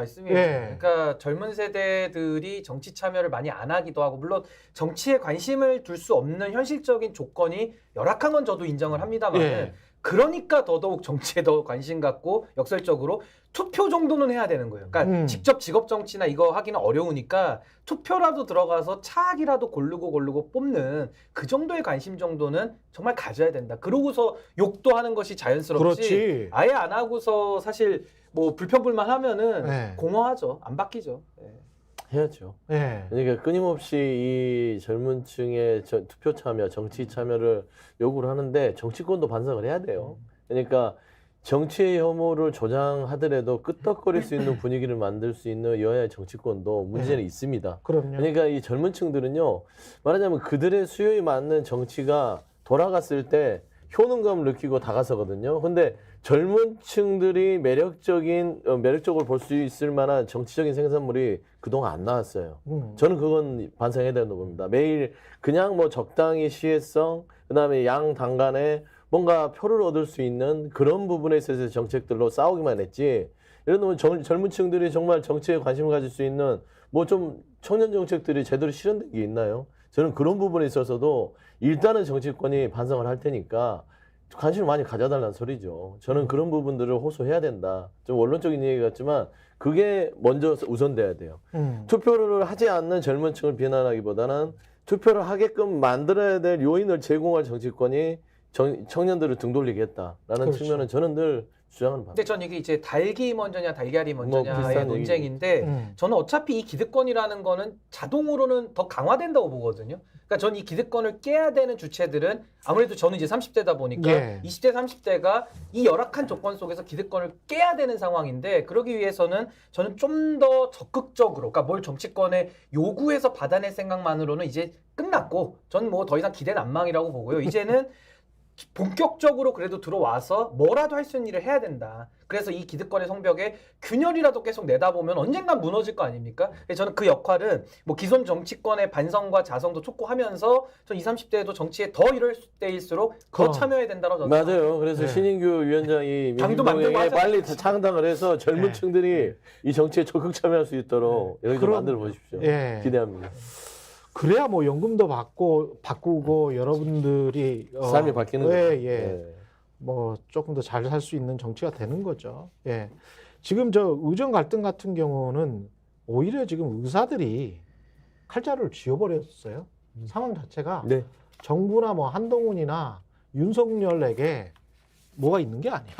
말씀이에요. 예. 그러니까 젊은 세대들이 정치 참여를 많이 안 하기도 하고 물론 정치에 관심을 둘 수 없는 현실적인 조건이 열악한 건 저도 인정을 합니다만 예. 그러니까 더더욱 정치에 더 관심 갖고 역설적으로 투표 정도는 해야 되는 거예요. 그러니까 직접 직업 정치나 이거 하기는 어려우니까 투표라도 들어가서 차악이라도 고르고 뽑는 그 정도의 관심 정도는 정말 가져야 된다. 그러고서 욕도 하는 것이 자연스럽지. 그렇지. 아예 안 하고서 사실 뭐 불평불만 하면은 네. 공허하죠. 안 바뀌죠. 네. 해야죠. 예. 그러니까 끊임없이 이 젊은 층의 투표 참여, 정치 참여를 요구를 하는데 정치권도 반성을 해야 돼요. 그러니까 정치의 혐오를 조장하더라도 끄떡거릴 수 있는 분위기를 만들 수 있는 여야의 정치권도 문제는 있습니다. 그럼요. 그러니까 이 젊은 층들은요, 말하자면 그들의 수요에 맞는 정치가 돌아갔을 때 효능감을 느끼고 다가서거든요. 근데 젊은 층들이 매력적으로 볼 수 있을 만한 정치적인 생산물이 그동안 안 나왔어요. 저는 그건 반성해야 된다고 봅니다. 매일 그냥 뭐 적당히 시혜성, 그다음에 양 당 간에 뭔가 표를 얻을 수 있는 그런 부분에 있어서 정책들로 싸우기만 했지. 예를 들면 젊은 층들이 정말 정치에 관심을 가질 수 있는 뭐 좀 청년 정책들이 제대로 실현된 게 있나요? 저는 그런 부분에 있어서도 일단은 정치권이 반성을 할 테니까 관심을 많이 가져달라는 소리죠. 저는 그런 부분들을 호소해야 된다. 좀 원론적인 얘기 같지만 그게 먼저 우선돼야 돼요. 투표를 하지 않는 젊은 층을 비난하기보다는 투표를 하게끔 만들어야 될 요인을 제공할 정치권이 청년들을 등 돌리게 했다라는 그렇죠. 측면은 저는 늘 주장을 받습니다. 근데 전 이게 이제 닭이 먼저냐 달걀이 먼저냐의 비슷한 논쟁인데 저는 어차피 이 기득권이라는 거는 자동으로는 더 강화된다고 보거든요. 그러니까 전 이 기득권을 깨야 되는 주체들은 아무래도 저는 이제 30대다 보니까 예. 20대 30대가 이 열악한 조건 속에서 기득권을 깨야 되는 상황인데 그러기 위해서는 저는 좀 더 적극적으로 그러니까 뭘 정치권에 요구해서 받아낼 생각만으로는 이제 끝났고 전 뭐 더 이상 기대는 안망이라고 보고요. 이제는 본격적으로 그래도 들어와서 뭐라도 할 수 있는 일을 해야 된다. 그래서 이 기득권의 성벽에 균열이라도 계속 내다보면 언젠간 무너질 거 아닙니까? 그래서 저는 그 역할은 뭐 기존 정치권의 반성과 자성도 촉구하면서 전 20, 30대도 정치에 더 이럴 때일수록 더 참여해야 된다고 저는 맞아요. 그래서 네. 신인규 위원장이 당도 만들고 민주당에 하잖아요. 빨리 창당을 해서 젊은 네. 층들이 이 정치에 적극 참여할 수 있도록 여기 좀 그럼- 만들어 보십시오. 예. 기대합니다. 그래야 뭐 연금도 바꾸고 여러분들이 삶이 바뀌는 예, 거죠. 예. 네. 뭐 조금 더 잘 살 수 있는 정치가 되는 거죠. 예. 지금 저 의정 갈등 같은 경우는 오히려 지금 의사들이 칼자루를 쥐어버렸어요. 상황 자체가 네. 정부나 뭐 한동훈이나 윤석열에게 뭐가 있는 게 아니야.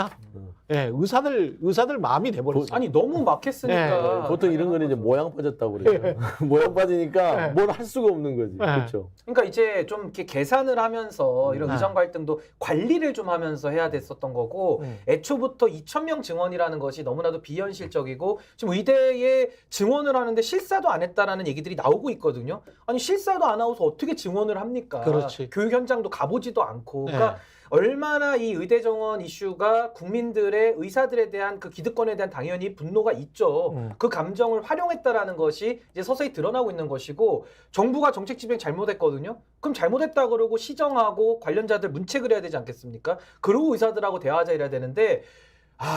예, 의사들 마음이 돼버렸어. 아니 너무 막 했으니까 보통 이런 거는 이제 모양 빠졌다고 그래요. 모양 빠지니까 네. 뭘 할 수가 없는 거지. 그렇죠. 그러니까 이제 좀 이렇게 계산을 하면서 이런 네. 의정 갈등도 관리를 좀 하면서 해야 됐었던 거고 애초부터 2,000명 증원이라는 것이 너무나도 비현실적이고 지금 의대에 증원을 하는데 실사도 안 했다라는 얘기들이 나오고 있거든요. 아니 실사도 안 하고서 어떻게 증원을 합니까? 그렇지. 교육 현장도 가보지도 않고. 그러니까 네. 얼마나 이 의대 정원 이슈가 국민들의 의사들에 대한 그 기득권에 대한 당연히 분노가 있죠. 그 감정을 활용했다라는 것이 이제 서서히 드러나고 있는 것이고 정부가 정책 집행 잘못했거든요. 그럼 잘못했다 그러고 시정하고 관련자들 문책을 해야 되지 않겠습니까? 그러고 의사들하고 대화하자 이래야 되는데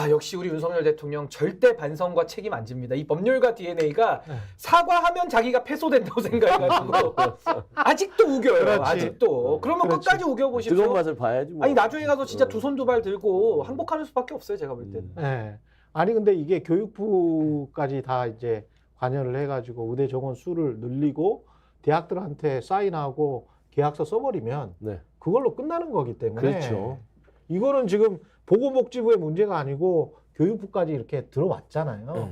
역시 우리 윤석열 대통령 절대 반성과 책임 안 집니다. 이 법률가 DNA가 사과하면 자기가 패소된다고 생각해가지고 아직도 우겨요. 그렇지. 아직도. 그러면 그렇지. 끝까지 우겨보십시오. 뜨거운 맛을 봐야지. 뭐. 아니 나중에 가서 진짜 두 손 두 발 들고 항복하는 수밖에 없어요. 제가 볼 때는. 예. 아니 근데 이게 교육부까지 다 이제 관여를 해가지고 의대 정원 수를 늘리고 대학들한테 사인하고 계약서 써버리면 네. 그걸로 끝나는 거기 때문에 그렇죠. 이거는 지금 보건복지부의 문제가 아니고 교육부까지 이렇게 들어왔잖아요.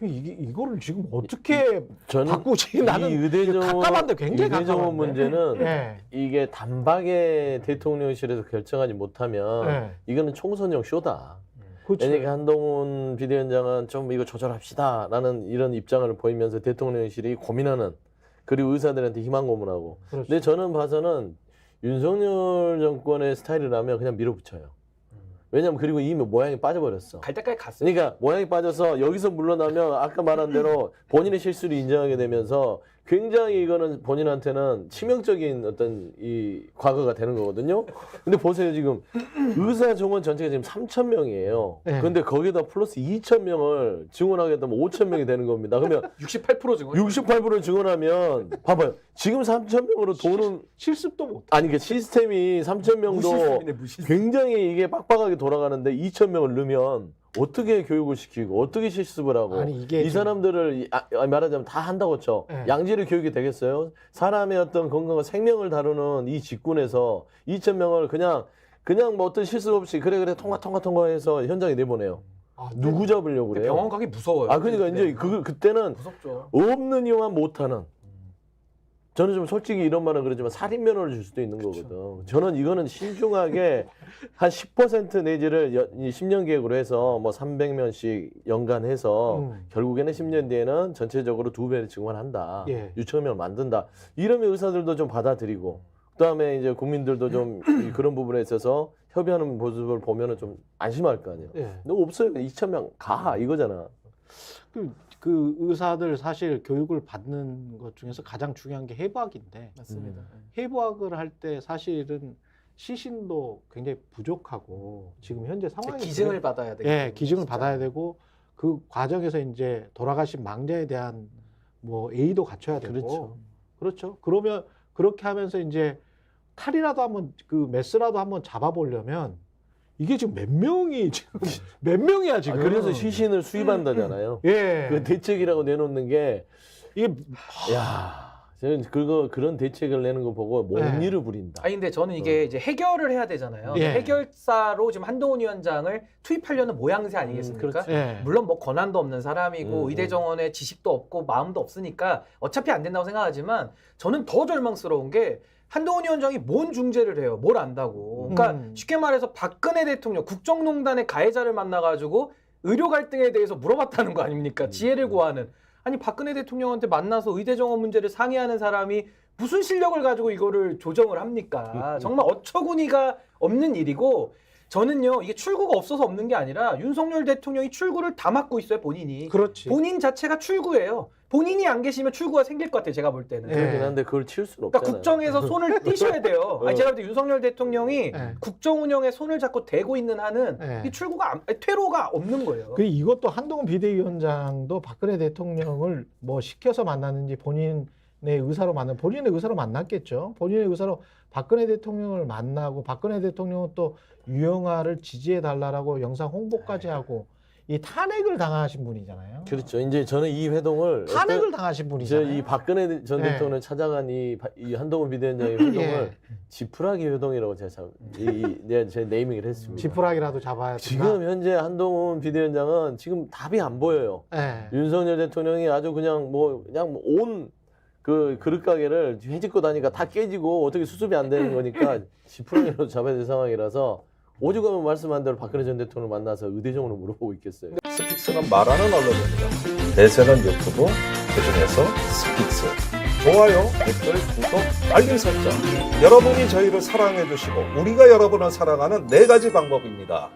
이거를 지금 어떻게 저는 바꾸지? 나는 이 의대정원, 갑갑한데 굉장히 의대정원 갑갑한데. 문제는 예. 이게 단박에 대통령실에서 결정하지 못하면 예. 이거는 총선용 쇼다. 그렇죠. 왜냐하면 한동훈 비대위원장은 좀 이거 조절합시다라는 이런 입장을 보이면서 대통령실이 고민하는 그리고 의사들한테 희망 고문하고. 그렇죠. 근데 저는 봐서는 윤석열 정권의 스타일이라면 그냥 밀어붙여요. 왜냐면 그리고 이미 모양이 빠져버렸어. 갈 때까지 갔어요. 그러니까 모양이 빠져서 여기서 물러나면 아까 말한 대로 본인의 실수를 인정하게 되면서 굉장히 이거는 본인한테는 치명적인 어떤 이 과거가 되는 거거든요. 근데 보세요, 지금 의사 정원 전체가 지금 3,000명이에요. 네. 근데 거기다 플러스 2,000명을 증원하게 되면 5,000명이 되는 겁니다. 그러면 68% 지금 68% 증원하면 봐봐요. 지금 3,000명으로 돈은 실습도 못. 아니 그 시스템이 3,000명도 무시스템이네, 무시스템. 굉장히 이게 빡빡하게 돌아가는데 2,000명을 넣으면 어떻게 교육을 시키고 어떻게 실습을 하고 아니, 이게 이 지금- 사람들을 말하자면 다 한다고 쳐. 네. 양질의 교육이 되겠어요? 사람의 어떤 건강과 생명을 다루는 이 직군에서 2,000명을 그냥 뭐 어떤 실습 없이 그래 통과해서 현장에 내보내요. 아, 누구 잡으려고 그래요? 병원 가기 무서워요. 아 그러니까 이제 네. 그때는 무섭죠. 없는 이유만 못하는. 저는 좀 솔직히 이런 말은 그러지만 살인 면허를 줄 수도 있는 거거든. 저는 이거는 신중하게 한 10% 내지를 10년 계획으로 해서 뭐 300명씩 연간 해서 결국에는 10년 뒤에는 전체적으로 2배를 증원한다. 예. 유치원을 만든다. 이러면 의사들도 좀 받아들이고 그다음에 이제 국민들도 좀 그런 부분에 있어서 협의하는 모습을 보면은 좀 안심할 거 아니에요. 예. 너 없어요. 2,000명 가 이거잖아. 그 의사들 사실 교육을 받는 것 중에서 가장 중요한 게 해부학인데 맞습니다. 해부학을 할 때 사실은 시신도 굉장히 부족하고 지금 현재 상황이 기증을 받아야 되고. 예, 기증을 받아야 되고 그 과정에서 이제 돌아가신 망자에 대한 뭐 A도 갖춰야 되고 그렇죠. 그렇죠. 그러면 그렇게 하면서 이제 칼이라도 한번 그 메스라도 한번 잡아보려면 이게 지금 몇 명이 지금 몇 명이야 지금. 그래서 시신을 수입한다잖아요. 예. 그 대책이라고 내놓는 게 이게 야, 저는 그런 대책을 내는 거 보고 뭔 네. 일을 부린다. 아니 근데 저는 이게 이제 해결을 해야 되잖아요. 예. 해결사로 지금 한동훈 위원장을 투입하려는 모양새 아니겠습니까? 그렇죠. 예. 물론 뭐 권한도 없는 사람이고 의대 정원에 지식도 없고 마음도 없으니까 어차피 안 된다고 생각하지만 저는 더 절망스러운 게 한동훈 위원장이 뭔 중재를 해요? 뭘 안다고. 그러니까 쉽게 말해서 박근혜 대통령 국정농단의 가해자를 만나가지고 의료 갈등에 대해서 물어봤다는 거 아닙니까? 지혜를 구하는. 아니 박근혜 대통령한테 만나서 의대 정원 문제를 상의하는 사람이 무슨 실력을 가지고 이거를 조정을 합니까? 정말 어처구니가 없는 일이고 저는요 이게 출구가 없어서 없는 게 아니라 윤석열 대통령이 출구를 다 막고 있어요 본인이. 그렇지. 본인 자체가 출구예요. 본인이 안 계시면 출구가 생길 것 같아요. 제가 볼 때는. 예. 그러긴 한데 그걸 치울 수는 그러니까 없잖아요. 국정에서 손을 떼셔야 돼요. 아니, 제가 볼 때 윤석열 대통령이 예. 국정 운영에 손을 잡고 대고 있는 한은 예. 이 퇴로가 없는 거예요. 그 이것도 한동훈 비대위원장도 박근혜 대통령을 뭐 시켜서 만났는지 본인의 의사로 만났겠죠. 본인의 의사로 박근혜 대통령을 만나고 박근혜 대통령은 또 유영아를 지지해 달라라고 영상 홍보까지 하고 이 탄핵을 당하신 분이잖아요. 그렇죠. 이제 저는 이 회동을 탄핵을 당하신 분이잖아요. 이 박근혜 전 네. 대통령을 찾아간 이 한동훈 비대위원장의 회동을 예. 지푸라기 회동이라고 제가 네이밍을 했습니다. 지푸라기라도 잡아야 된다. 지금 현재 한동훈 비대위원장은 지금 답이 안 보여요. 예. 윤석열 대통령이 아주 그냥 온 그 그릇 가게를 해집고 다니까 다 깨지고 어떻게 수습이 안 되는 거니까 지푸라기로 잡아야 될 상황이라서 오죽하면 말씀한 대로 박근혜 전 대통령을 만나서 의대정원을 물어보고 있겠어요. 스픽스는 말하는 언론입니다. 대세는 유튜브, 그중에서 스픽스. 좋아요, 댓글, 구독, 알림 설정. 여러분이 저희를 사랑해 주시고 우리가 여러분을 사랑하는 4가지 방법입니다.